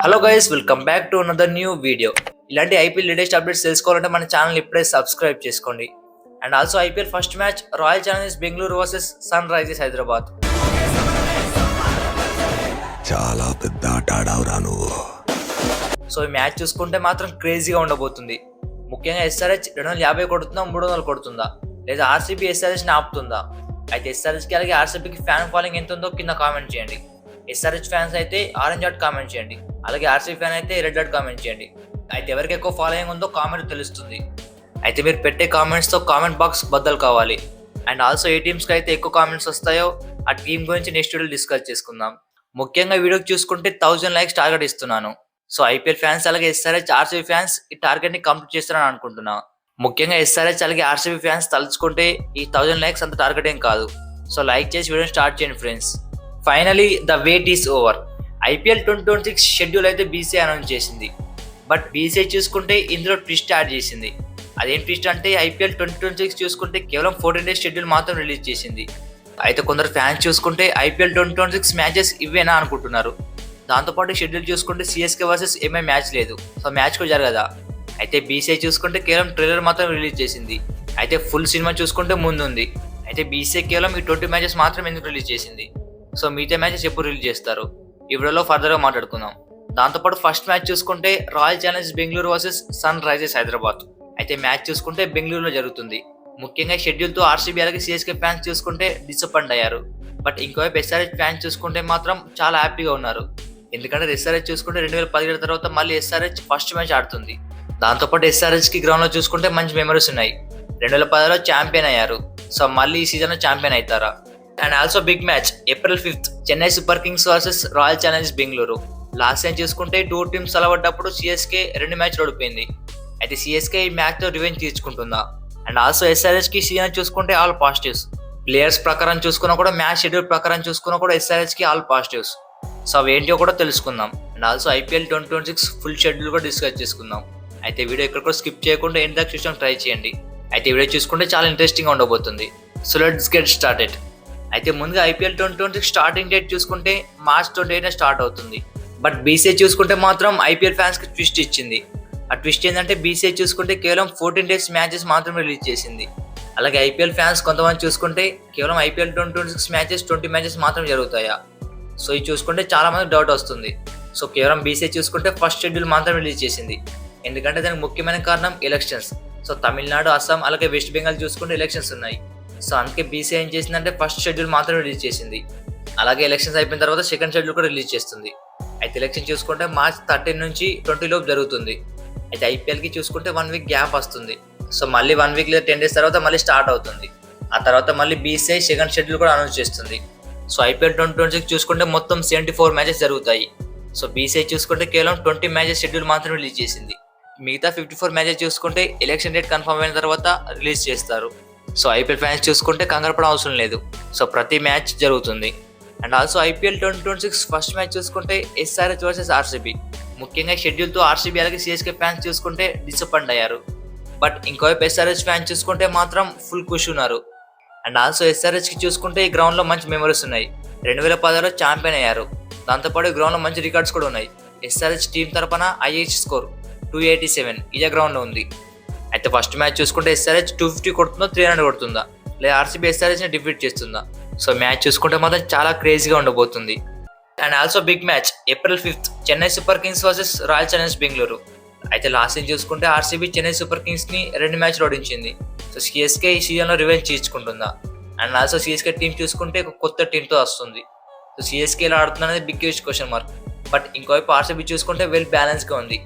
Hello guys, welcome back to another new video. ఇలాంటి IPL latest updates తెలుసుకోవాలంటే మన channel ఇప్పుడే సబ్స్క్రైబ్ చేసుకోండి. And also IPL first match Royal Challengers Bengaluru versus Sunrisers Hyderabad. చాలా పెద్ద ఆట ఆడావురా నువ్వు. సో ఈ మ్యాచ్ చూసుకుంటే మాత్రం క్రేజీగా ఉండబోతుంది. ముఖ్యంగా ఎస్ఆర్హెచ్ 250 కొడుతుందా 300 కొడుతుందా, లేదా ఆర్సీబీ ఎస్ఆర్హెచ్ని ఆపుతుందా? అయితే ఎస్ఆర్హెచ్కి అలాగే ఆర్సీబీకి ఫ్యాన్ ఫాలోయింగ్ ఎంత ఉందో కింద కామెంట్ చేయండి. ఎస్ఆర్హెచ్ ఫ్యాన్స్ అయితే ఆరెంజ్ డాట్ కామెంట్ చేయండి, అలాగే ఆర్సీబీ ఫ్యాన్ అయితే రెడ్ డాట్ కామెంట్ చేయండి. అయితే ఎవరికి ఎక్కువ ఫాలోయింగ్ ఉందో కామెంట్ తెలుస్తుంది. అయితే మీరు పెట్టే కామెంట్స్తో కామెంట్ బాక్స్ బద్దలు కావాలి. అండ్ ఆల్సో ఏ టీమ్స్కి అయితే ఎక్కువ కామెంట్స్ వస్తాయో ఆ టీం గురించి నెక్స్ట్ వీడియో డిస్కస్ చేసుకుందాం. ముఖ్యంగా వీడియోకి చూసుకుంటే 1000 లైక్స్ టార్గెట్ ఇస్తున్నాను. సో ఐపీఎల్ ఫ్యాన్స్ అలాగే ఎస్ఆర్హెచ్ ఆర్సీబీ ఫ్యాన్స్ ఈ టార్గెట్ని కంప్లీట్ చేస్తారని అనుకుంటున్నా. ముఖ్యంగా ఎస్ఆర్హెచ్ అలాగే ఆర్సీబీ ఫ్యాన్స్ తలుచుకుంటే ఈ 1000 లైక్స్ అంత టార్గెట్ ఏం కాదు. సో లైక్ చేసి వీడియోని స్టార్ట్ చేయండి friends. Finally the wait is over. IPL 2026 schedule అయితే బీసీఐ అనౌన్స్ చేసింది. బట్ బీసీఐ చూసుకుంటే ఇందులో ట్విస్ట్ యాడ్ చేసింది. అదేం ట్విస్ట్ అంటే ఐపీఎల్ 2026 చూసుకుంటే కేవలం 14 డేస్ షెడ్యూల్ మాత్రం రిలీజ్ చేసింది. అయితే కొందరు ఫ్యాన్స్ చూసుకుంటే ఐపీఎల్ 2026 మ్యాచెస్ ఇవేనా అనుకుంటున్నారు. దాంతోపాటు షెడ్యూల్ చూసుకుంటే సిఎస్కే వర్సెస్ ఎంఐ మ్యాచ్ లేదు, సో మ్యాచ్ కూడా జరగదా. అయితే బీసీఐ చూసుకుంటే కేవలం ట్రైలర్ మాత్రం రిలీజ్ చేసింది. అయితే ఫుల్ సినిమా చూసుకుంటే ముందుంది. అయితే బీసీఐ కేవలం ఈ 20 మ్యాచెస్ మాత్రం ఎందుకు రిలీజ్ చేసింది, సో మిగతా మ్యాచెస్ ఎప్పుడు రిలీజ్ చేస్తారు ఈ వీడియోలో ఫర్దర్గా మాట్లాడుకుందాం. దాంతోపాటు ఫస్ట్ మ్యాచ్ చూసుకుంటే Royal Challengers Bengaluru versus Sunrisers Hyderabad. అయితే మ్యాచ్ చూసుకుంటే బెంగళూరులో జరుగుతుంది. ముఖ్యంగా షెడ్యూల్తో ఆర్సీబీ అలాగే సిఎస్కే ఫ్యాన్స్ చూసుకుంటే డిసప్పాయింట్ అయ్యారు. బట్ ఇంకోవైపు ఎస్ఆర్హెచ్ ఫ్యాన్స్ చూసుకుంటే మాత్రం చాలా హ్యాపీగా ఉన్నారు. ఎందుకంటే ఎస్ఆర్హెచ్ చూసుకుంటే 2017 తర్వాత మళ్ళీ ఎస్ఆర్హెచ్ ఫస్ట్ మ్యాచ్ ఆడుతుంది. దాంతోపాటు ఎస్ఆర్హెచ్కి గ్రౌండ్లో చూసుకుంటే మంచి మెమరీస్ ఉన్నాయి. 2010లో ఛాంపియన్ అయ్యారు. సో మళ్ళీ ఈ సీజన్లో ఛాంపియన్ అవుతారా? And also big match April 5th Chennai super Kings versus royal Challengers Bengaluru. Last time చూసుకుంటే 2 టీమ్స్ తలబడ్డప్పుడు సిఎస్కే 2 మ్యాచ్లు ఓడిపోయింది. అయితే సిఎస్కే ఈ మ్యాచ్తో రివెంజ్ తీర్చుకుంటుందా? అండ్ ఆల్సో ఎస్ఆర్హెచ్కి సీజన్ చూసుకుంటే ఆల్ పాజిటివ్స్. ప్లేయర్స్ ప్రకారం చూసుకున్నా కూడా, మ్యాచ్ షెడ్యూల్ ప్రకారం చూసుకున్నా కూడా ఎస్ఆర్హెచ్కి ఆల్ పాజిటివ్స్. సో అవి ఏంటో కూడా తెలుసుకుందాం. And also IPL 2026 full schedule కూడా డిస్కస్ చేసుకుందాం. అయితే వీడియో ఎక్కడ కూడా స్కిప్ చేయకుండా ఎండ్ దాకా చూసాం ట్రై చేయండి. అయితే వీడియో చూసుకుంటే చాలా ఇంట్రెస్టింగ్గా ఉండబోతుంది. So let's get started. అయితే ముందుగా ఐపీఎల్ 2026 స్టార్టింగ్ డేట్ చూసుకుంటే మార్చ్ 28 స్టార్ట్ అవుతుంది. బట్ బీసీఐ చూసుకుంటే మాత్రం ఐపీఎల్ ఫ్యాన్స్కి ట్విస్ట్ ఇచ్చింది. ఆ ట్విస్ట్ ఏంటంటే బీసీఐ చూసుకుంటే కేవలం 14 డేస్ మ్యాచెస్ మాత్రం రిలీజ్ చేసింది. అలాగే ఐపీఎల్ ఫ్యాన్స్ కొంతమంది చూసుకుంటే కేవలం ఐపీఎల్ 2026 మ్యాచెస్ 20 మ్యాచెస్ మాత్రం జరుగుతాయా? సో ఇది చూసుకుంటే చాలా మంది డౌట్ వస్తుంది. సో కేవలం బీసీఐ చూసుకుంటే ఫస్ట్ షెడ్యూల్ మాత్రం రిలీజ్ చేసింది. ఎందుకంటే దానికి ముఖ్యమైన కారణం ఎలక్షన్స్. సో తమిళనాడు, అస్సాం అలాగే వెస్ట్ బెంగాల్ చూసుకుంటే ఎలక్షన్స్ ఉన్నాయి. సో అందుకే బీసీఐ ఏం చేసిందంటే ఫస్ట్ షెడ్యూల్ మాత్రం రిలీజ్ చేసింది. అలాగే ఎలక్షన్స్ అయిపోయిన తర్వాత సెకండ్ షెడ్యూల్ కూడా రిలీజ్ చేస్తుంది. అయితే ఎలక్షన్ చూసుకుంటే మార్చ్ 13 నుంచి 20 లోపు జరుగుతుంది. అయితే ఐపీఎల్కి చూసుకుంటే 1 వీక్ గ్యాప్ వస్తుంది. సో మళ్ళీ 1 వీక్ లేదా 10 డేస్ తర్వాత మళ్ళీ స్టార్ట్ అవుతుంది. ఆ తర్వాత మళ్ళీ బీసీఐ సెకండ్ షెడ్యూల్ కూడా అనౌన్స్ చేస్తుంది. సో ఐపీఎల్ 2026 చూసుకుంటే మొత్తం 74 మ్యాచెస్ జరుగుతాయి. సో బీసీఐ చూసుకుంటే కేవలం 20 మ్యాచెస్ షెడ్యూల్ మాత్రం రిలీజ్ చేసింది. మిగతా 54 మ్యాచెస్ చూసుకుంటే ఎలక్షన్ డేట్ కన్ఫర్మ్ అయిన తర్వాత రిలీజ్ చేస్తారు. సో ఐపీఎల్ ఫ్యాన్స్ చూసుకుంటే కంగారు పడ అవసరం లేదు. సో ప్రతి మ్యాచ్ జరుగుతుంది. And also IPL 2026 first match చూసుకుంటే ఎస్ఆర్హెచ్ వర్సెస్ ఆర్సీబీ. ముఖ్యంగా షెడ్యూల్తో ఆర్సీబీ అలాగే సిఎస్కే ఫ్యాన్స్ చూసుకుంటే డిసప్పాయింట్ అయ్యారు. బట్ ఇంకోవైపు ఎస్ఆర్హెచ్ ఫ్యాన్స్ చూసుకుంటే మాత్రం ఫుల్ ఖుషి ఉన్నారు. అండ్ ఆల్సో ఎస్ఆర్హెచ్కి చూసుకుంటే ఈ గ్రౌండ్లో మంచి మెమరీస్ ఉన్నాయి. 2010లో ఛాంపియన్ అయ్యారు. దాంతోపాటు ఈ గ్రౌండ్లో మంచి రికార్డ్స్ కూడా ఉన్నాయి. ఎస్ఆర్హెచ్ టీం తరపున ఐహెచ్ స్కోర్ 287 ఇదే గ్రౌండ్లో ఉంది. అయితే ఫస్ట్ మ్యాచ్ చూసుకుంటే ఎస్ఆర్హెచ్ 250 కొడుతుందా 300 కొడుతుందా, లేదా ఆర్సీబీ ఎస్ఆర్హెచ్ని డిఫీట్ చేస్తుందా? సో మ్యాచ్ చూసుకుంటే మాత్రం చాలా క్రేజీగా ఉండబోతుంది. And also big match April 5th Chennai super Kings versus royal Challengers Bengaluru. అయితే లాస్ట్ సీజన్ చూసుకుంటే ఆర్సీబీ చెన్నై సూపర్ కింగ్స్ని 2 మ్యాచ్లు ఓడించింది. సో సిఎస్కే ఈ సీజన్లో రివెంజ్ తీర్చుకుంటుందా? అండ్ ఆల్సో సిఎస్కే టీం చూసుకుంటే ఒక కొత్త టీంతో వస్తుంది. సో సిఎస్కే ఎలా ఆడుతుంది అనేది బిగ్గెస్ట్ క్వశ్చన్ మార్క్. బట్ ఇంకోవైపు ఆర్సీబీ చూసుకుంటే వెల్ బ్యాలెన్స్గా ఉంది.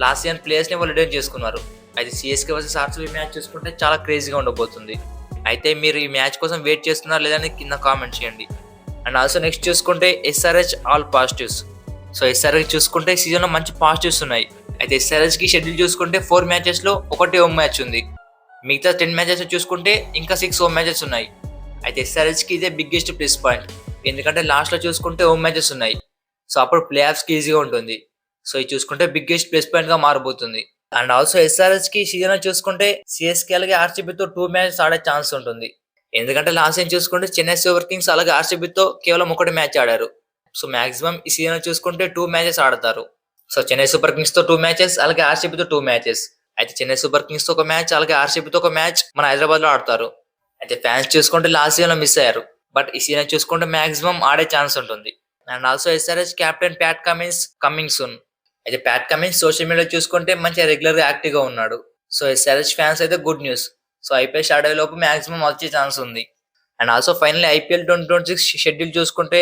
లాస్ట్ సీజన్ ప్లేయర్స్ని వాళ్ళు రిటర్న్ చేసుకున్నారు. అయితే సిఎస్కే వర్సెస్ ఆర్సీబీ మ్యాచ్ చూసుకుంటే చాలా క్రేజీగా ఉండబోతుంది. అయితే మీరు ఈ మ్యాచ్ కోసం వెయిట్ చేస్తున్నారా లేదని కింద కామెంట్ చేయండి. అండ్ ఆల్సో నెక్స్ట్ చూసుకుంటే SRH all positives. So SRH చూసుకుంటే సీజన్లో మంచి పాజిటివ్స్ ఉన్నాయి. అయితే ఎస్ఆర్హెచ్కి షెడ్యూల్ చూసుకుంటే 4 మ్యాచెస్లో 1 హోమ్ మ్యాచ్ ఉంది. మిగతా 10 మ్యాచెస్ చూసుకుంటే ఇంకా 6 హోమ్ మ్యాచెస్ ఉన్నాయి. అయితే ఎస్ఆర్హెచ్కి ఇదే బిగ్గెస్ట్ ప్లస్ పాయింట్. ఎందుకంటే లాస్ట్లో చూసుకుంటే హోమ్ మ్యాచెస్ ఉన్నాయి. సో అప్పుడు ప్లే ఆఫ్స్కి ఈజీగా ఉంటుంది. సో ఇది చూసుకుంటే బిగ్గెస్ట్ ప్లస్ పాయింట్గా మారబోతుంది. అండ్ ఆల్సో ఎస్ఆర్హెచ్కి సీజన్ చూసుకుంటే సిఎస్కే అలాగే ఆర్సీబీతో 2 మ్యాచెస్ ఆడే ఛాన్స్ ఉంటుంది. ఎందుకంటే లాస్ట్ సీజన్ చూసుకుంటే చెన్నై సూపర్ కింగ్స్ అలాగే ఆర్సీబీతో కేవలం 1 మ్యాచ్ ఆడారు. సో మాక్సిమం ఈ సీజన్ చూసుకుంటే 2 మ్యాచెస్ ఆడతారు. సో చెన్నై సూపర్ కింగ్స్ తో 2 మ్యాచెస్, అలాగే ఆర్సీబీ తో 2 మ్యాచెస్. అయితే చెన్నై సూపర్ కింగ్స్ తో ఒక మ్యాచ్, అలాగే ఆర్సీబీ తో ఒక మ్యాచ్ మన హైదరాబాద్ లో ఆడతారు. అయితే ఫ్యాన్స్ చూసుకుంటే లాస్ట్ సీజన్ లో మిస్ అయ్యారు, బట్ ఈ సీజన్ చూసుకుంటే మాక్సిమం ఆడే ఛాన్స్ ఉంటుంది. And also SRH captain Pat Cummins coming soon. అయితే ప్యాట్ కమిన్స్ సోషల్ మీడియా చూసుకుంటే మంచిగా రెగ్యులర్ గా యాక్టివ్ గా ఉన్నాడు. సో ఎస్ఆర్హెచ్ ఫ్యాన్స్ అయితే good news. So IPL start అయ్యే లోపు మాక్సిమం వచ్చే ఛాన్స్ ఉంది. And also finally IPL 2026 schedule చూసుకుంటే